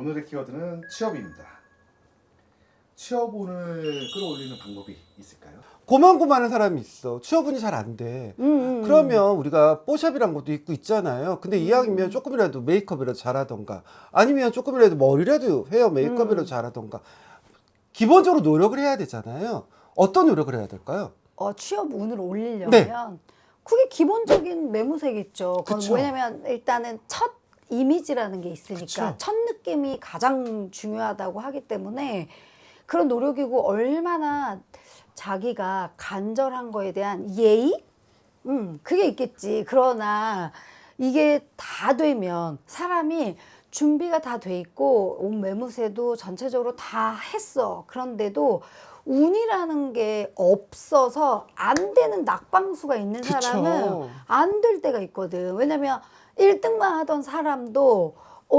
오늘의 키워드는 취업입니다. 취업운을 끌어올리는 방법이 있을까요? 고만고만한 사람이 있어. 취업운이 잘 안 돼. 그러면 우리가 뽀샵이란 것도 있고 있잖아요. 근데 이왕이면 조금이라도 메이크업이라도 잘하던가, 아니면 조금이라도 머리라도 헤어 메이크업이라도 잘하던가, 기본적으로 노력을 해야 되잖아요. 어떤 노력을 해야 될까요? 취업 운을 올리려면 네. 그게 기본적인 매무새겠죠. 그건 그쵸. 왜냐면 일단은 첫 이미지라는 게 있으니까 그쵸. 첫 느낌이 가장 중요하다고 하기 때문에 그런 노력이고, 얼마나 자기가 간절한 거에 대한 예의? 그게 있겠지. 그러나 이게 다 되면 사람이 준비가 다 돼 있고 옷 매무새도 전체적으로 다 했어. 그런데도 운이라는 게 없어서 안 되는 낙방수가 있는 그쵸. 사람은 안 될 때가 있거든. 왜냐면 1등만 하던 사람도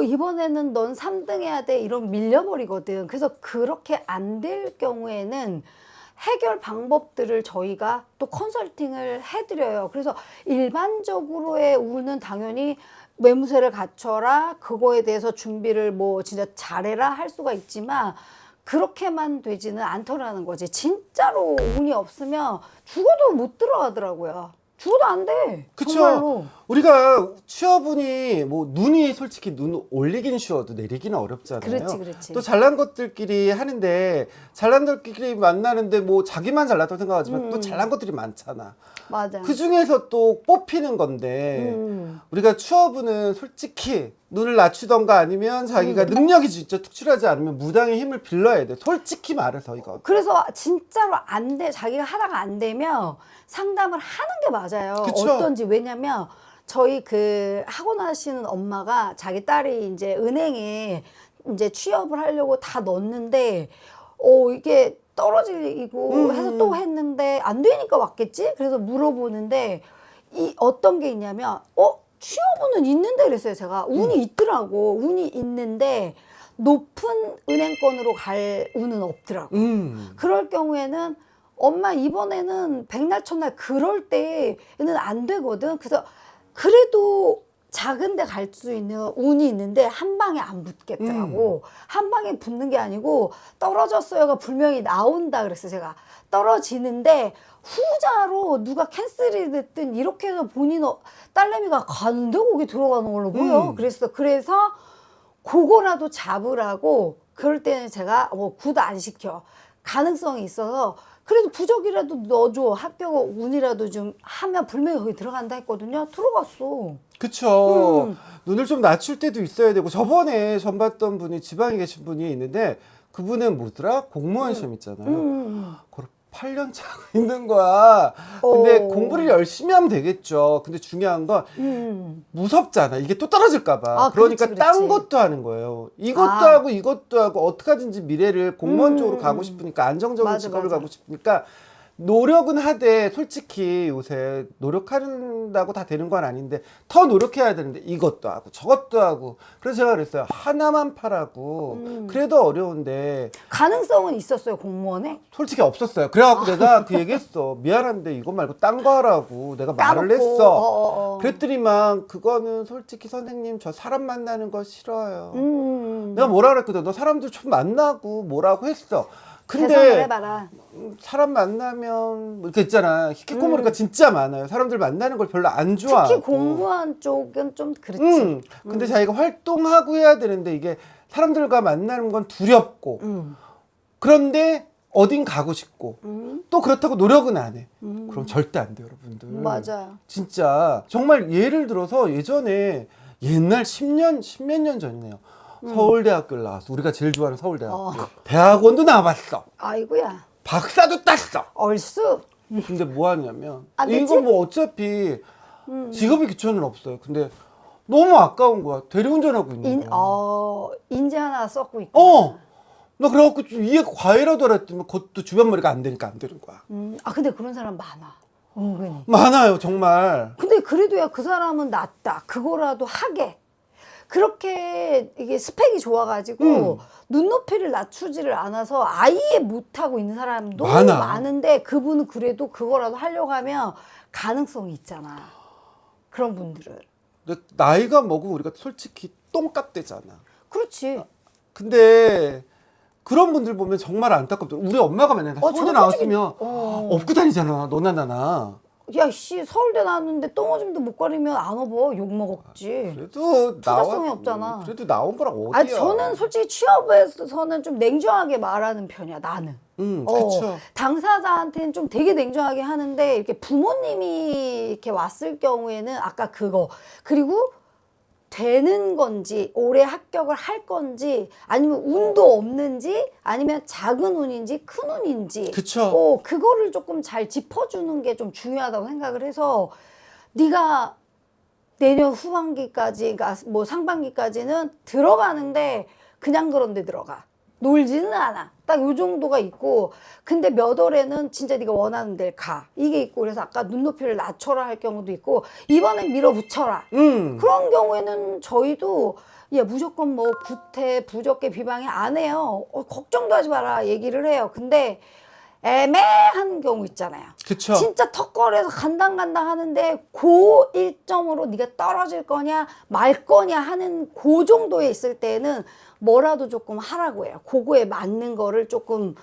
이번에는 넌 3등 해야 돼, 이런 밀려버리거든. 그래서 그렇게 안 될 경우에는 해결 방법들을 저희가 또 컨설팅을 해드려요. 그래서 일반적으로의 운은 당연히 매무새를 갖춰라, 그거에 대해서 준비를 뭐 진짜 잘해라 할 수가 있지만, 그렇게만 되지는 않더라는 거지. 진짜로 운이 없으면 죽어도 못 들어가더라고요. 죽어도 안 돼. 정말로. 그쵸. 우리가 취업운이 뭐 눈이 솔직히 눈 올리긴 쉬워도 내리기는 어렵잖아요. 그렇지. 또 잘난 것들끼리 하는데, 잘난 것들끼리 만나는데 뭐 자기만 잘났다고 생각하지만 또 잘난 것들이 많잖아. 맞아. 그 중에서 또 뽑히는 건데, 우리가 취업운은 솔직히 눈을 낮추던가 아니면 자기가 능력이 진짜 특출하지 않으면 무당의 힘을 빌려야 돼. 솔직히 말해서 이거. 그래서 진짜로 안 돼, 자기가 하다가 안 되면 상담을 하는 게 맞아요. 그쵸. 어떤지. 왜냐면 저희 그 학원 하시는 엄마가 자기 딸이 이제 은행에 이제 취업을 하려고 다 넣었는데 이게 떨어지고 해서 또 했는데 안 되니까 왔겠지? 그래서 물어보는데 이 어떤 게 있냐면 취업운은 있는데, 그랬어요. 제가 운이 있더라고. 운이 있는데 높은 은행권으로 갈 운은 없더라고. 그럴 경우에는 엄마 이번에는 백날 첫날 그럴 때는 안 되거든. 그래서 그래도 작은 데 갈 수 있는 운이 있는데 한 방에 안 붙겠더라고. 한 방에 붙는 게 아니고 떨어졌어요가 분명히 나온다 그랬어요. 제가 떨어지는데 후자로 누가 캔슬이 됐든 이렇게 해서 본인 딸내미가 가는데 거기 들어가는 걸로 보여. 그래서 그거라도 잡으라고. 그럴 때는 제가 굿 안 시켜. 가능성이 있어서 그래도 부적이라도 넣어줘. 합격 운이라도 좀 하면 분명히 거기 들어간다 했거든요. 들어갔어. 그쵸. 눈을 좀 낮출 때도 있어야 되고, 저번에 전 봤던 분이 지방에 계신 분이 있는데, 그분은 뭐더라? 공무원 시험 있잖아요. 그걸 8년 차고 있는 거야. 근데 공부를 열심히 하면 되겠죠. 근데 중요한 건 무섭잖아. 이게 또 떨어질까봐. 그러니까 그렇지. 딴 것도 하는 거예요. 이것도 하고 이것도 하고 어떡하든지 미래를 공무원 쪽으로 가고 싶으니까, 안정적인 맞아, 직업을 맞아. 가고 싶으니까 노력은 하되, 솔직히 요새 노력한다고 다 되는 건 아닌데 더 노력해야 되는데 이것도 하고 저것도 하고. 그래서 제가 그랬어요. 하나만 파라고. 그래도 어려운데. 가능성은 있었어요, 공무원에? 솔직히 없었어요. 그래갖고 내가 그 얘기했어. 미안한데 이거 말고 딴 거 하라고 내가 말을 했어. 그랬더니만 그거는 솔직히 선생님 저 사람 만나는 거 싫어요. 내가 뭐라 그랬거든. 너 사람들 좀 만나고 뭐라고 했어. 계산을 근데 해봐라. 사람 만나면 뭐 이렇게 있잖아. 히키코모리가 진짜 많아요. 사람들 만나는 걸 별로 안 좋아하고. 특히 공무원 쪽은 좀 그렇지. 근데 자기가 활동하고 해야 되는데 이게 사람들과 만나는 건 두렵고, 그런데 어딘 가고 싶고, 또 그렇다고 노력은 안 해. 그럼 절대 안 돼요, 여러분들. 맞아요. 진짜 정말 예를 들어서 예전에 옛날 10몇 년 전이네요. 서울대학교를 나왔어. 우리가 제일 좋아하는 서울대학교. 대학원도 나와봤어. 아이고야. 박사도 땄어. 얼쑤. 근데 뭐 하냐면 안 됐지? 이거 뭐 어차피 직업의 기초는 없어요. 근데 너무 아까운 거야. 대리운전하고 있는 거야. 인재 하나 썼고 있고. 나 그래갖고 위에 과외라도 하랬더니 그것도 주변 머리가 안 되니까 안 되는 거야. 근데 그런 사람 많아. 은근히. 많아요, 정말. 근데 그래도야 그 사람은 낫다. 그거라도 하게. 그렇게 이게 스펙이 좋아가지고 눈높이를 낮추지를 않아서 아예 못하고 있는 사람도 많아. 많은데, 그분은 그래도 그거라도 하려고 하면 가능성이 있잖아. 그런 분들은. 근데 나이가 먹으면 우리가 솔직히 똥값 되잖아. 그렇지. 근데 그런 분들 보면 정말 안타깝더라고. 우리 엄마가 맨날 나 서울대 저는 나왔으면 솔직히, 업고 다니잖아. 너나 나나. 야, 씨, 서울대 나왔는데 똥오줌도 못 가리면 안 업어. 욕 먹었지. 그래도 투자성이 없잖아. 그래도 나온 거랑 어디야. 아니, 저는 솔직히 취업에서는 좀 냉정하게 말하는 편이야, 나는. 그쵸. 당사자한테는 좀 되게 냉정하게 하는데, 이렇게 부모님이 이렇게 왔을 경우에는 아까 그거. 그리고 되는 건지, 올해 합격을 할 건지, 아니면 운도 없는지, 아니면 작은 운인지, 큰 운인지. 그쵸. 그거를 조금 잘 짚어주는 게 좀 중요하다고 생각을 해서, 네가 내년 후반기까지, 그러니까 뭐 상반기까지는 들어가는데 그냥 그런 데 들어가. 놀지는 않아. 딱 요 정도가 있고, 근데 몇 월에는 진짜 네가 원하는 데를 가. 이게 있고, 그래서 아까 눈높이를 낮춰라 할 경우도 있고, 이번엔 밀어붙여라. 그런 경우에는 저희도 야, 무조건 뭐 구태, 부적개, 비방해 안 해요. 걱정도 하지 마라 얘기를 해요. 근데 애매한 경우 있잖아요. 그쵸. 진짜 턱걸이에서 간당간당 하는데 그 일점으로 네가 떨어질 거냐 말 거냐 하는 그 정도에 있을 때는 뭐라도 조금 하라고 해요. 그거에 맞는 거를 조금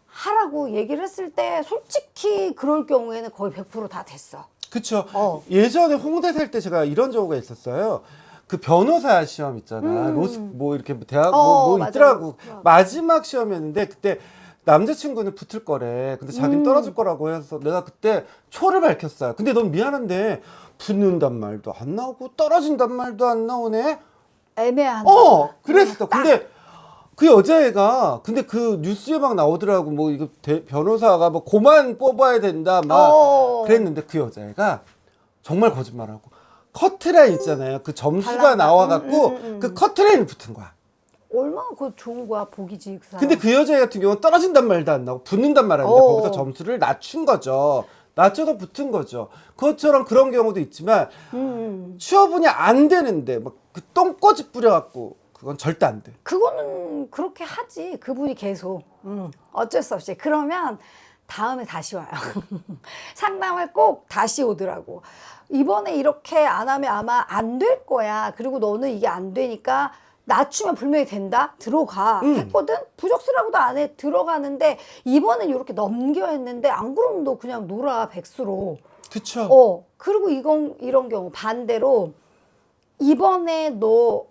하라고 얘기를 했을 때 솔직히 그럴 경우에는 거의 100% 다 됐어. 그쵸. 예전에 홍대 살 때 제가 이런 경우가 있었어요. 그 변호사 시험 있잖아. 로스 뭐 이렇게 대학 뭐 맞아. 있더라고. 마지막 시험이었는데 그때 남자친구는 붙을 거래. 근데 자기는 떨어질 거라고 해서 내가 그때 초를 밝혔어요. 근데 넌 미안한데 붙는단 말도 안 나오고 떨어진단 말도 안 나오네. 애매한. 그랬어. 근데 그 여자애가 근데 그 뉴스에 막 나오더라고. 뭐 이거 변호사가 뭐 고만 뽑아야 된다 막 그랬는데 그 여자애가 정말 거짓말하고 커트라인 있잖아요. 그 점수가 나와갖고 그 커트라인을 붙은 거야. 얼마나 그거 좋은 거야, 복이지 그 사람. 근데 그 여자 같은 경우는 떨어진단 말도 안 나오고 붙는단 말 아닌데 거기서 점수를 낮춘 거죠. 낮춰서 붙은 거죠. 그것처럼 그런 경우도 있지만 취업운이 안 되는데 막 그 똥꼬집 뿌려갖고 그건 절대 안 돼. 그거는 그렇게 하지. 그분이 계속. 어쩔 수 없이. 그러면 다음에 다시 와요. 상담을 꼭 다시 오더라고. 이번에 이렇게 안 하면 아마 안 될 거야. 그리고 너는 이게 안 되니까 낮추면 분명히 된다. 들어가. 했거든. 부적스라고도 안 해. 들어가는데 이번엔 이렇게 넘겨 했는데 안 그러면 너 그냥 놀아 백수로. 그쵸. 그리고 이런 경우 반대로 이번에 너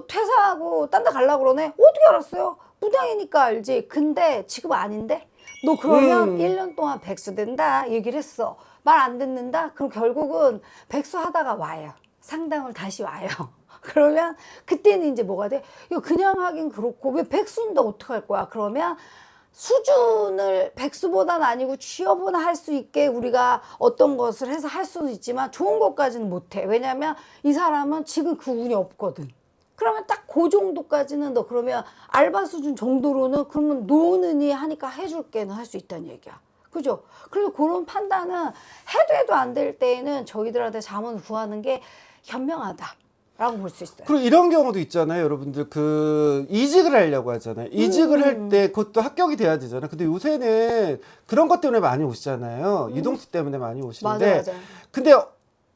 퇴사하고 딴 데 가려고 그러네? 어떻게 알았어요? 무당이니까 알지. 근데 지금 아닌데? 너 그러면 1년 동안 백수 된다 얘기를 했어. 말 안 듣는다? 그럼 결국은 백수 하다가 와요. 상담을 다시 와요. 그러면 그때는 이제 뭐가 돼? 야, 그냥 하긴 그렇고 왜 백수인데 어떡할 거야? 그러면 수준을 백수보다는 아니고 취업은 할 수 있게 우리가 어떤 것을 해서 할 수는 있지만 좋은 것까지는 못해. 왜냐면 이 사람은 지금 그 운이 없거든. 그러면 딱 그 정도까지는 너 그러면 알바 수준 정도로는 그러면 노는이 하니까 해줄게는 할 수 있다는 얘기야. 그죠? 그래서 그런 판단은 해도 안 될 때에는 저희들한테 자문을 구하는 게 현명하다. 라고 볼 수 있어요. 그리고 이런 경우도 있잖아요, 여러분들. 그 이직을 하려고 하잖아요. 이직을 할 때 그것도 합격이 돼야 되잖아요. 근데 요새는 그런 것 때문에 많이 오시잖아요. 이동수 때문에 많이 오시는데. 맞아. 근데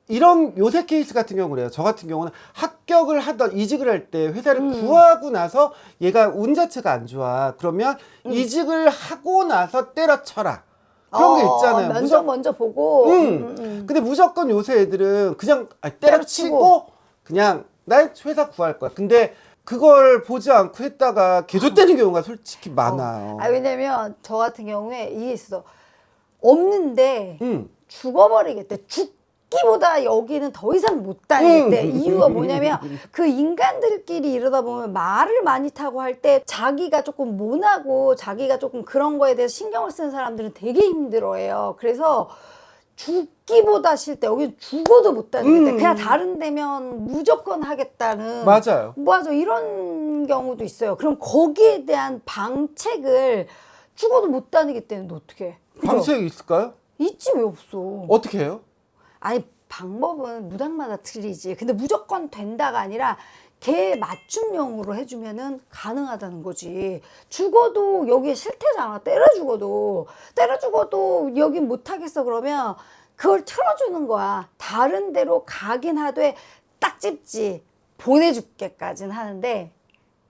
이런 요새 케이스 같은 경우 그래요. 저 같은 경우는 합격을 하던 이직을 할 때 회사를 구하고 나서 얘가 운 자체가 안 좋아. 그러면 이직을 하고 나서 때려쳐라. 그런 게 있잖아요. 면접 먼저 보고. 근데 무조건 요새 애들은 그냥 때려치고 그냥 난 회사 구할 거야. 근데 그걸 보지 않고 했다가 개조되는 경우가 솔직히 많아요. 왜냐면 저 같은 경우에 이게 있어. 없는데 죽어버리겠대. 죽기보다 여기는 더 이상 못 다니겠대. 이유가 뭐냐면 그 인간들끼리 이러다 보면 말을 많이 타고 할 때 자기가 조금 모나고 자기가 조금 그런 거에 대해서 신경을 쓰는 사람들은 되게 힘들어해요. 그래서 죽기보다 싫대. 여기 죽어도 못 다니겠대. 그냥 다른 데면 무조건 하겠다는. 맞아요. 맞아. 이런 경우도 있어요. 그럼 거기에 대한 방책을 죽어도 못 다니겠다는데 어떻게 해? 그죠? 방식이 있을까요? 있지 왜 없어. 어떻게 해요? 아니 방법은 무당마다 틀리지. 근데 무조건 된다가 아니라 걔 맞춤형으로 해주면은 가능하다는 거지. 죽어도 여기에 싫대잖아. 때려 죽어도 여긴 못하겠어. 그러면 그걸 틀어주는 거야. 다른 데로 가긴 하되 딱 집지 보내줄게까지는 하는데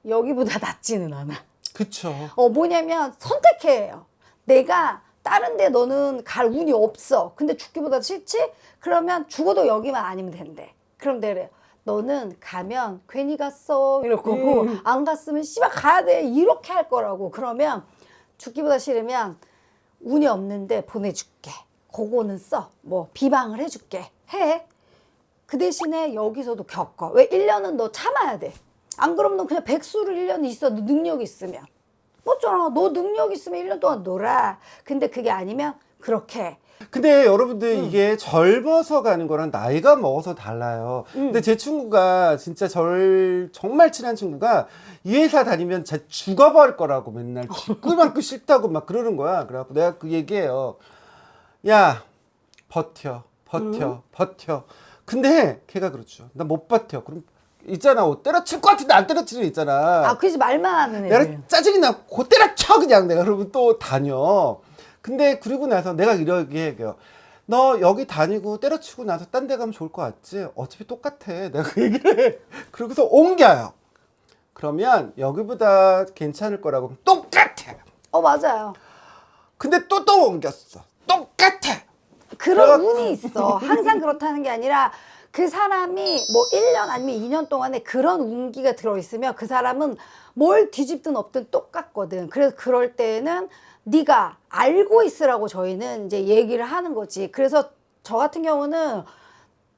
여기보다 낫지는 않아. 그쵸. 뭐냐면 선택해야 해요. 내가 다른 데 너는 갈 운이 없어. 근데 죽기보다 싫지? 그러면 죽어도 여기만 아니면 된대. 그럼 내래. 너는 가면 괜히 갔어. 이럴 거고 안 갔으면 씨발 가야 돼. 이렇게 할 거라고. 그러면 죽기보다 싫으면 운이 없는데 보내줄게. 그거는 써. 뭐 비방을 해줄게. 해. 그 대신에 여기서도 겪어. 왜 1년은 너 참아야 돼. 안 그러면 너 그냥 백수를 1년 있어. 너 능력 있으면. 맞잖아. 너 능력 있으면 1년 동안 놀아. 근데 그게 아니면 그렇게. 근데 여러분들 이게 젊어서 가는 거랑 나이가 먹어서 달라요. 근데 제 친구가 진짜 정말 친한 친구가 이 회사 다니면 진짜 죽어버릴 거라고 맨날 죽을만큼 싫다고 막 그러는 거야. 그래갖고 내가 그 얘기해요. 야, 버텨. 근데 걔가 그렇죠. 나 못 버텨. 그럼 있잖아. 때려칠 것 같은데 안 때려치는 애 있잖아. 그지 말만 하는 애들. 내가 짜증이 나. 고 때려쳐 그냥 내가. 그러면 또 다녀. 근데 그리고 나서 내가 이렇게 얘기해요. 너 여기 다니고 때려치고 나서 딴 데 가면 좋을 것 같지? 어차피 똑같아. 내가 그 얘기를 해. 그러고서 옮겨요. 그러면 여기보다 괜찮을 거라고. 똑같아. 맞아요. 근데 또 옮겼어. 똑같아. 그런 운이 있어. 항상 그렇다는 게 아니라 그 사람이 뭐 1년 아니면 2년 동안에 그런 운기가 들어있으면 그 사람은 뭘 뒤집든 엎든 똑같거든. 그래서 그럴 때는 네가 알고 있으라고 저희는 이제 얘기를 하는 거지. 그래서 저 같은 경우는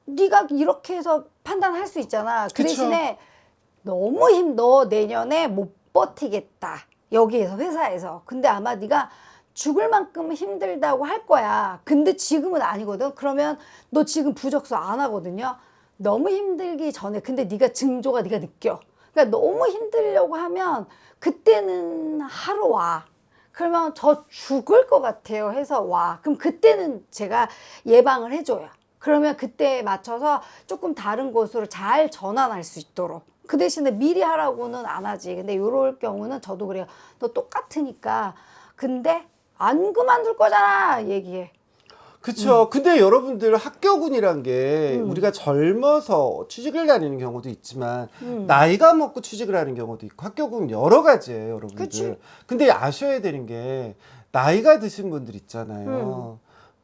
네가 이렇게 해서 판단할 수 있잖아. 그 그쵸. 대신에 너무 너 내년에 못 버티겠다. 여기에서 회사에서. 근데 아마 네가 죽을 만큼 힘들다고 할 거야. 근데 지금은 아니거든. 그러면 너 지금 부적소 안 하거든요. 너무 힘들기 전에. 근데 네가 징조가 네가 느껴. 그러니까 너무 힘들려고 하면 그때는 하루 와. 그러면 저 죽을 것 같아요 해서 와. 그럼 그때는 제가 예방을 해줘요. 그러면 그때에 맞춰서 조금 다른 곳으로 잘 전환할 수 있도록. 그 대신에 미리 하라고는 안 하지. 근데 이럴 경우는 저도 그래요. 너 똑같으니까. 근데 안 그만둘 거잖아 얘기해. 그쵸. 근데 여러분들 학교군이란 게 우리가 젊어서 취직을 다니는 경우도 있지만 나이가 먹고 취직을 하는 경우도 있고 학교군 여러 가지예요, 여러분들. 그치. 근데 아셔야 되는 게 나이가 드신 분들 있잖아요.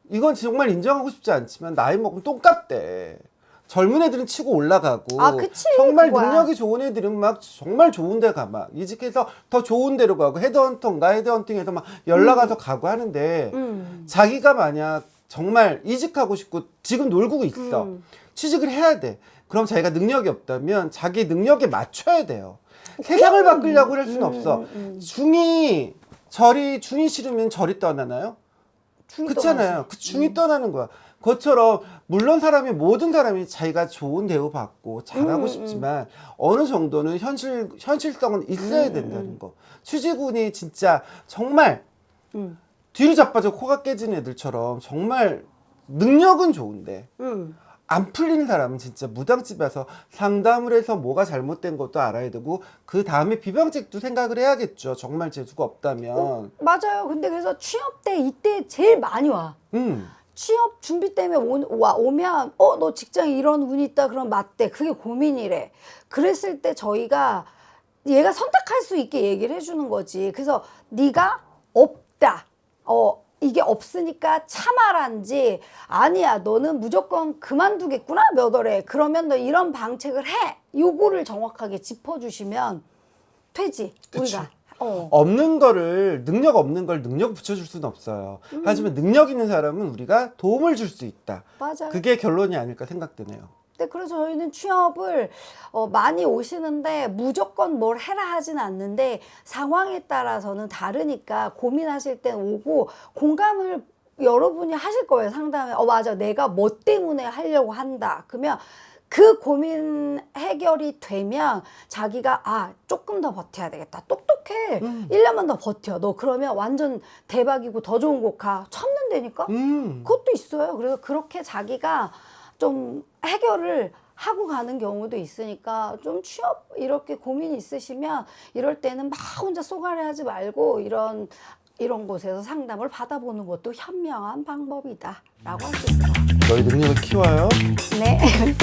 이건 정말 인정하고 싶지 않지만 나이 먹으면 똑같대. 젊은 애들은 치고 올라가고 그치, 정말 그거야. 능력이 좋은 애들은 막 정말 좋은 데 가 막 이직해서 더 좋은 데로 가고 헤드헌팅해서 막 연락 와서 가고 하는데 자기가 만약 정말 이직하고 싶고 지금 놀고 있어. 취직을 해야 돼. 그럼 자기가 능력이 없다면 자기 능력에 맞춰야 돼요. 세상을 바꾸려고 할 수는 없어. 중이 싫으면 절이 떠나나요? 그렇잖아요. 그 중이 떠나는 거야. 그것처럼 물론 모든 사람이 자기가 좋은 대우 받고 잘하고 싶지만 어느 정도는 현실성은 있어야 된다는 거. 취직운이 진짜 정말 뒤로 자빠져 코가 깨지는 애들처럼 정말 능력은 좋은데 안 풀리는 사람은 진짜 무당집에 와서 상담을 해서 뭐가 잘못된 것도 알아야 되고 그 다음에 비방책도 생각을 해야겠죠. 정말 재수가 없다면. 맞아요. 근데 그래서 취업 때 이때 제일 많이 와. 취업 준비 때문에 오면 너 직장에 이런 운이 있다 그럼 맞대. 그게 고민이래. 그랬을 때 저희가 얘가 선택할 수 있게 얘기를 해주는 거지. 그래서 네가 없다. 이게 없으니까 참아란지 아니야 너는 무조건 그만두겠구나 몇 월에 그러면 너 이런 방책을 해. 요거를 정확하게 짚어주시면 되지. 그쵸. 우리가. 없는 거를 능력 없는 걸 능력 붙여줄 수는 없어요. 하지만 능력 있는 사람은 우리가 도움을 줄 수 있다. 맞아요. 그게 결론이 아닐까 생각되네요. 네, 그래서 저희는 취업을 많이 오시는데 무조건 뭘 해라 하진 않는데 상황에 따라서는 다르니까 고민하실 땐 오고 공감을 여러분이 하실 거예요. 상담에 맞아 내가 뭐 때문에 하려고 한다. 그러면 그 고민 해결이 되면 자기가 조금 더 버텨야 되겠다. 똑똑해. 1년만 더 버텨. 너 그러면 완전 대박이고 더 좋은 곳 가. 참는다니까? 그것도 있어요. 그래서 그렇게 자기가 좀 해결을 하고 가는 경우도 있으니까 좀 취업 이렇게 고민이 있으시면 이럴 때는 막 혼자 쏘가리 하지 말고 이런 곳에서 상담을 받아보는 것도 현명한 방법이다 라고 할 수 있을 것 같아요. 너희 능력을 키워요. 네.